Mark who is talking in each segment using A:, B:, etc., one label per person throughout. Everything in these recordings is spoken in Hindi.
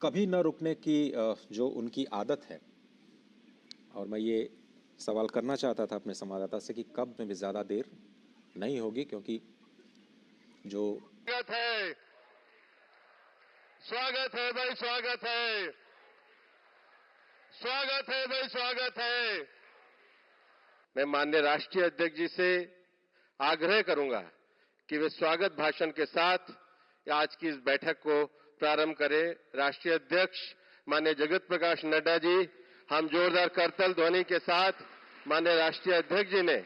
A: कभी न रुकने की जो उनकी आदत है। और मैं ये सवाल करना चाहता था अपने संवाददाता से कि कब में भी ज़्यादा देर नहीं होगी, क्योंकि जो
B: स्वागत है, स्वागत है भाई, स्वागत है, स्वागत है भाई, स्वागत है। मैं माननीय राष्ट्रीय अध्यक्ष जी से आग्रह करूंगा कि वे स्वागत भाषण के साथ आज की इस बैठक को प्रारंभ करें। राष्ट्रीय अध्यक्ष माननीय जगत प्रकाश नड्डा जी, हम जोरदार करतल ध्वनि के साथ माननीय राष्ट्रीय अध्यक्ष जी ने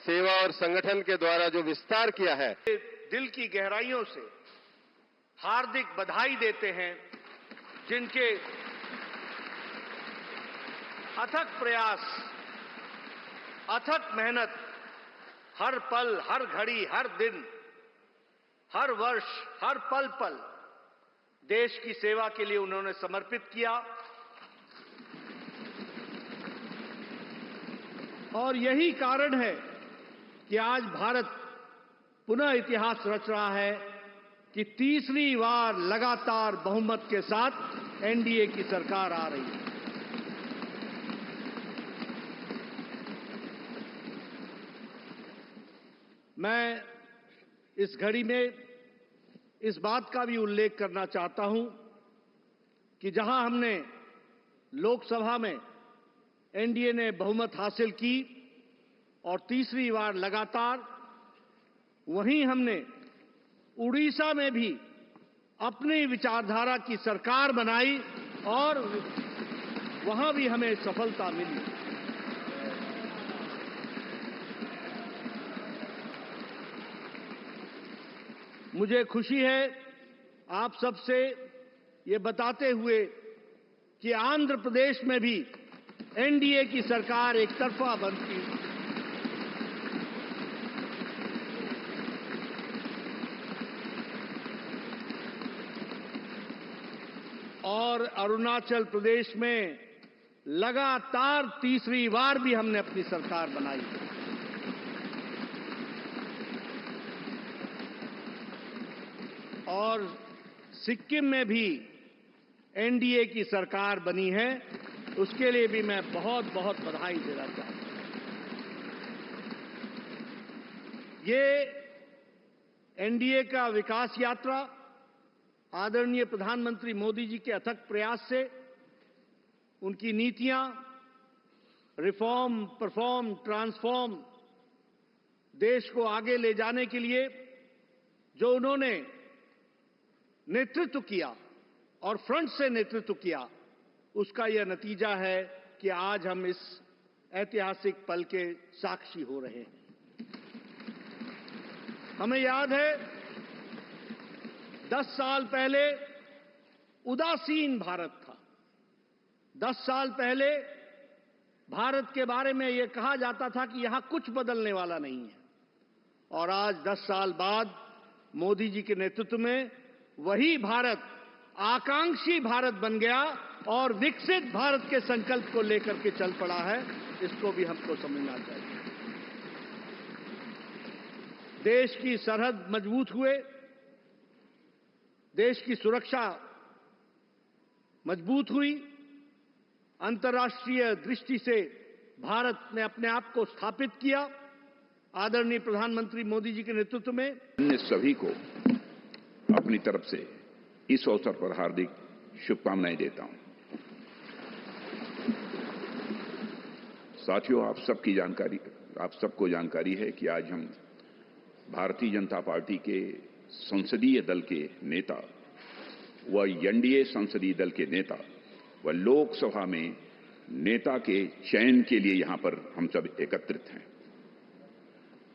B: सेवा और संगठन के द्वारा जो विस्तार किया है,
C: दिल की गहराइयों से हार्दिक बधाई देते हैं। जिनके अथक प्रयास, अथक मेहनत हर पल, हर घड़ी, हर दिन, हर वर्ष, हर पल पल देश की सेवा के लिए उन्होंने समर्पित किया। और यही कारण है कि आज भारत पुनः इतिहास रच रहा है कि तीसरी बार लगातार बहुमत के साथ एनडीए की सरकार आ रही है। मैं इस घड़ी में इस बात का भी उल्लेख करना चाहता हूं कि जहां हमने लोकसभा में एनडीए ने बहुमत हासिल की और तीसरी बार लगातार, वहीं हमने उड़ीसा में भी अपनी विचारधारा की सरकार बनाई और वहां भी हमें सफलता मिली। मुझे खुशी है आप सबसे ये बताते हुए कि आंध्र प्रदेश में भी एनडीए की सरकार एक तरफा बनती और अरुणाचल प्रदेश में लगातार तीसरी बार भी हमने अपनी सरकार बनाई। और सिक्किम में भी एनडीए की सरकार बनी है, उसके लिए भी मैं बहुत बहुत बधाई देना चाहता हूं। ये एनडीए का विकास यात्रा आदरणीय प्रधानमंत्री मोदी जी के अथक प्रयास से, उनकी नीतियां रिफॉर्म, परफॉर्म, ट्रांसफॉर्म, देश को आगे ले जाने के लिए जो उन्होंने नेतृत्व किया और फ्रंट से नेतृत्व किया, उसका यह नतीजा है कि आज हम इस ऐतिहासिक पल के साक्षी हो रहे हैं। हमें याद है 10 साल पहले उदासीन भारत था। 10 साल पहले भारत के बारे में यह कहा जाता था कि यहां कुछ बदलने वाला नहीं है। और आज 10 साल बाद मोदी जी के नेतृत्व में वही भारत आकांक्षी भारत बन गया और विकसित भारत के संकल्प को लेकर के चल पड़ा है। इसको भी हमको समझना चाहिए। देश की सरहद मजबूत हुए, देश की सुरक्षा मजबूत हुई, अंतर्राष्ट्रीय दृष्टि से भारत ने अपने आप को स्थापित किया आदरणीय प्रधानमंत्री मोदी जी के नेतृत्व में।
D: अन्य सभी को अपनी तरफ से इस अवसर पर हार्दिक शुभकामनाएं देता हूं। साथियों, आप सबको जानकारी है कि आज हम भारतीय जनता पार्टी के संसदीय दल के नेता व एनडीए संसदीय दल के नेता व लोकसभा में नेता के चयन के लिए यहां पर हम सब एकत्रित हैं।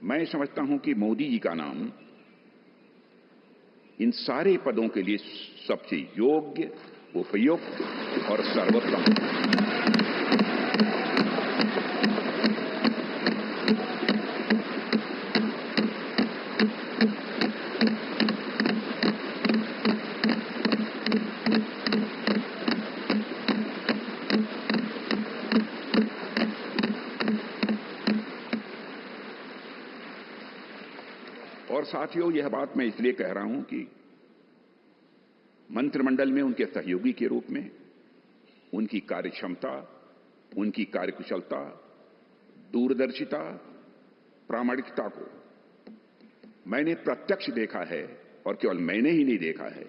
D: मैं समझता हूं कि मोदी जी का नाम इन सारे पदों के लिए सबसे योग्य, उपयुक्त और सर्वोत्तम है। और साथियों, यह बात मैं इसलिए कह रहा हूं कि मंत्रिमंडल में उनके सहयोगी के रूप में उनकी कार्यक्षमता, उनकी कार्यकुशलता, दूरदर्शिता, प्रामाणिकता को मैंने प्रत्यक्ष देखा है, और केवल मैंने ही नहीं देखा है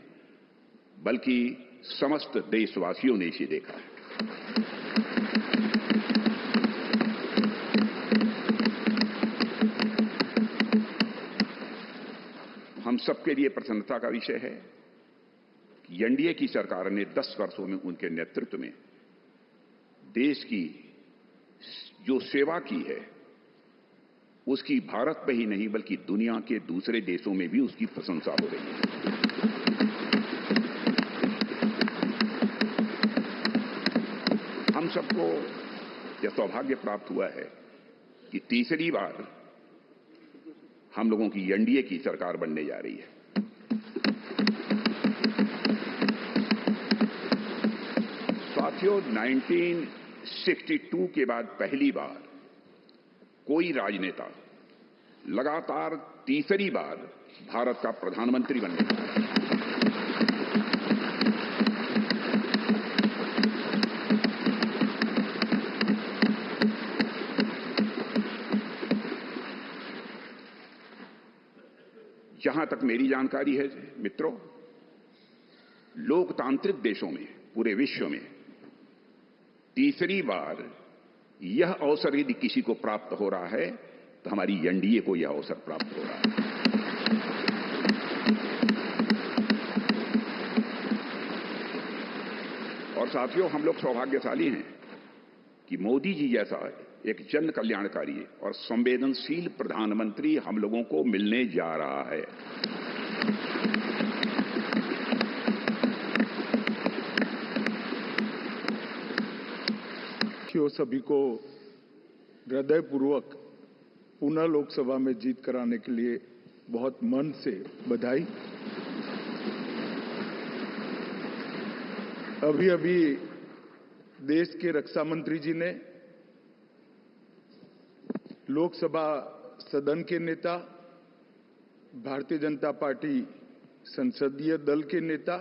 D: बल्कि समस्त देशवासियों ने इसे देखा है। हम सबके लिए प्रसन्नता का विषय है कि एनडीए की सरकार ने 10 वर्षों में उनके नेतृत्व में देश की जो सेवा की है उसकी भारत में ही नहीं बल्कि दुनिया के दूसरे देशों में भी उसकी प्रशंसा हो रही है। हम सबको यह सौभाग्य प्राप्त हुआ है कि तीसरी बार हम लोगों की एनडीए की सरकार बनने जा रही है। साथियों, 1962 के बाद पहली बार कोई राजनेता लगातार तीसरी बार भारत का प्रधानमंत्री बनने जा रहा है। जहां तक मेरी जानकारी है मित्रों, लोकतांत्रिक देशों में पूरे विश्व में तीसरी बार यह अवसर यदि किसी को प्राप्त हो रहा है तो हमारी एनडीए को यह अवसर प्राप्त हो रहा है। और साथियों, हम लोग सौभाग्यशाली हैं कि मोदी जी जैसा एक जन कल्याणकारी और संवेदनशील प्रधानमंत्री हम लोगों को मिलने जा रहा है।
E: सभी को हृदयपूर्वक पुनः लोकसभा में जीत कराने के लिए बहुत मन से बधाई। अभी अभी देश के रक्षा मंत्री जी ने लोकसभा सदन के नेता, भारतीय जनता पार्टी संसदीय दल के नेता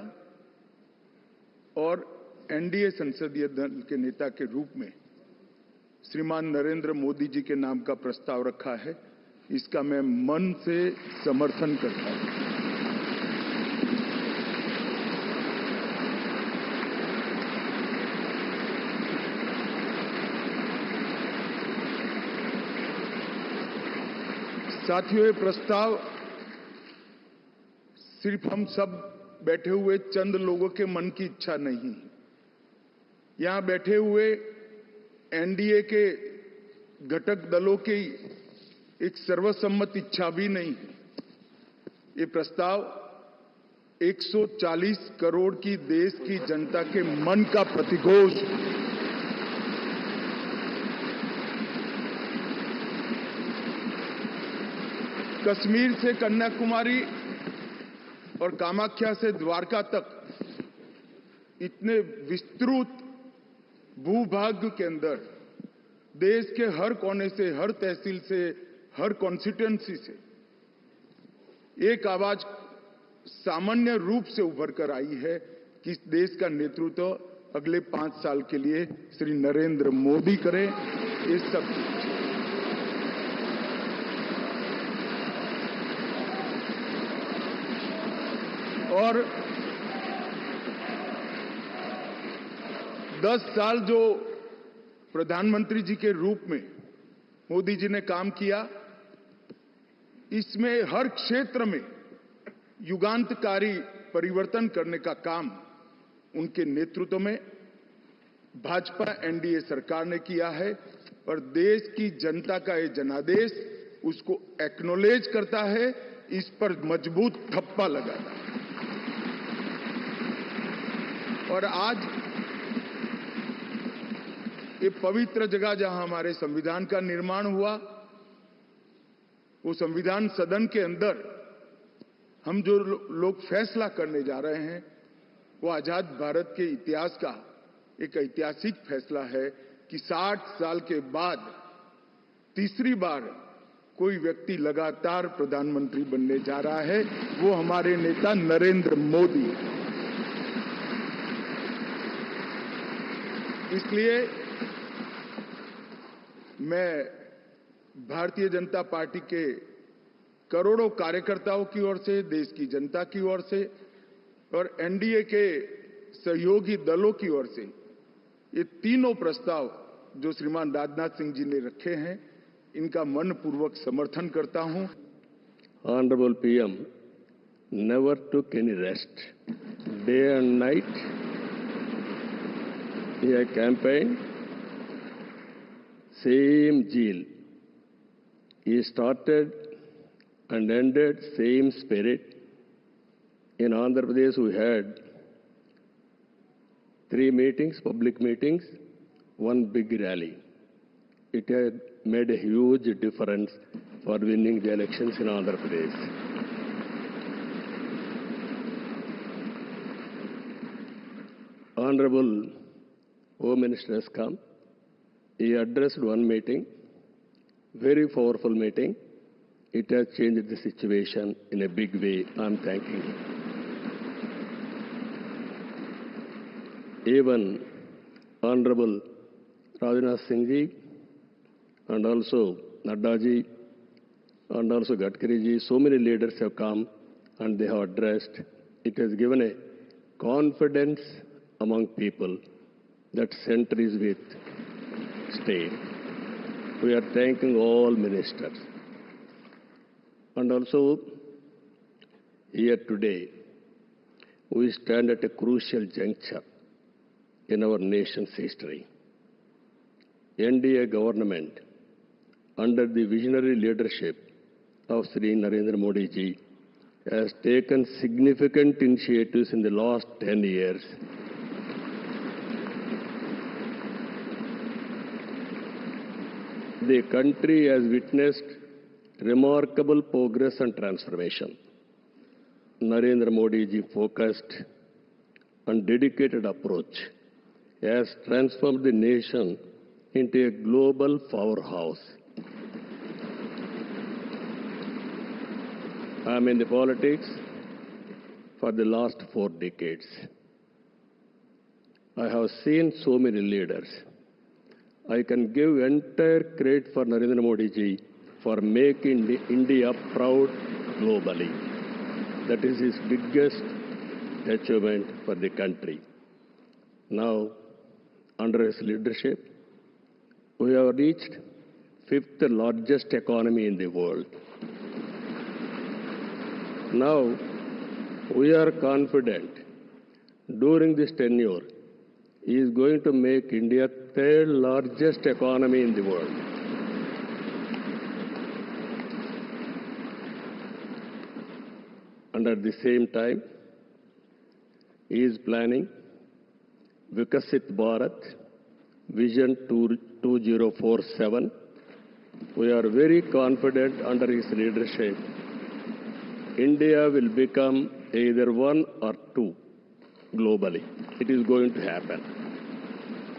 E: और एनडीए संसदीय दल के नेता के रूप में श्रीमान नरेंद्र मोदी जी के नाम का प्रस्ताव रखा है। इसका मैं मन से समर्थन करता हूं। साथियों, ये प्रस्ताव सिर्फ हम सब बैठे हुए चंद लोगों के मन की इच्छा नहीं, यहां बैठे हुए एनडीए के घटक दलों की एक सर्वसम्मत इच्छा भी नहीं है। ये प्रस्ताव 140 करोड़ की देश की जनता के मन का प्रतिघोष है। कश्मीर से कन्याकुमारी और कामाख्या से द्वारका तक इतने विस्तृत भूभाग के अंदर देश के हर कोने से, हर तहसील से, हर कॉन्स्टिट्यूएंसी से एक आवाज सामान्य रूप से उभर कर आई है कि इस देश का नेतृत्व अगले 5 साल के लिए श्री नरेंद्र मोदी करें। ये सब और 10 साल जो प्रधानमंत्री जी के रूप में मोदी जी ने काम किया, इसमें हर क्षेत्र में युगांतकारी परिवर्तन करने का काम उनके नेतृत्व में भाजपा एनडीए सरकार ने किया है और देश की जनता का ये जनादेश उसको एक्नॉलेज करता है, इस पर मजबूत ठप्पा लगाता है। और आज ये पवित्र जगह जहां हमारे संविधान का निर्माण हुआ, वो संविधान सदन के अंदर हम जो लोग फैसला करने जा रहे हैं वो आजाद भारत के इतिहास का एक ऐतिहासिक फैसला है कि 60 साल के बाद तीसरी बार कोई व्यक्ति लगातार प्रधानमंत्री बनने जा रहा है, वो हमारे नेता नरेंद्र मोदी है। इसलिए मैं भारतीय जनता पार्टी के करोड़ों कार्यकर्ताओं की ओर से, देश की जनता की ओर से और एनडीए के सहयोगी दलों की ओर से ये तीनों प्रस्ताव जो श्रीमान राजनाथ सिंह जी ने रखे हैं, इनका मनपूर्वक समर्थन करता हूं।
F: Honorable PM never took any rest. Day and night he campaigned, same zeal. He started and ended same spirit. In Andhra Pradesh we had 3 meetings, public meetings, 1 big rally. It had made a huge difference for winning the elections in Andhra Pradesh. Honorable Home Minister has come. He addressed 1 meeting, very powerful meeting. It has changed the situation in a big way. I'm thanking him. Even Honorable Rajnath Singh ji and also Nadda ji and also Gadkari ji, so many leaders have come and they have addressed. It has given a confidence among people that center is with state. We are thanking all ministers. And also, here today, we stand at a crucial juncture in our nation's history. NDA government, under the visionary leadership of Sri Narendra Modi ji, has taken significant initiatives in the last 10 years. The country has witnessed remarkable progress and transformation. Narendra Modi ji focused and dedicated approach has transformed the nation into a global powerhouse. I am in the politics for the last 4 decades. I have seen so many leaders. I can give entire credit for Narendra Modi ji for making India proud globally. That is his biggest achievement for the country. Now, under his leadership, we have reached 5th largest economy in the world. Now, we are confident during this tenure, he is going to make India 3rd largest economy in the world. And at the same time, he is planning Vikasit Bharat Vision 2047. We are very confident under his leadership, India will become either 1 or 2 globally. It is going to happen.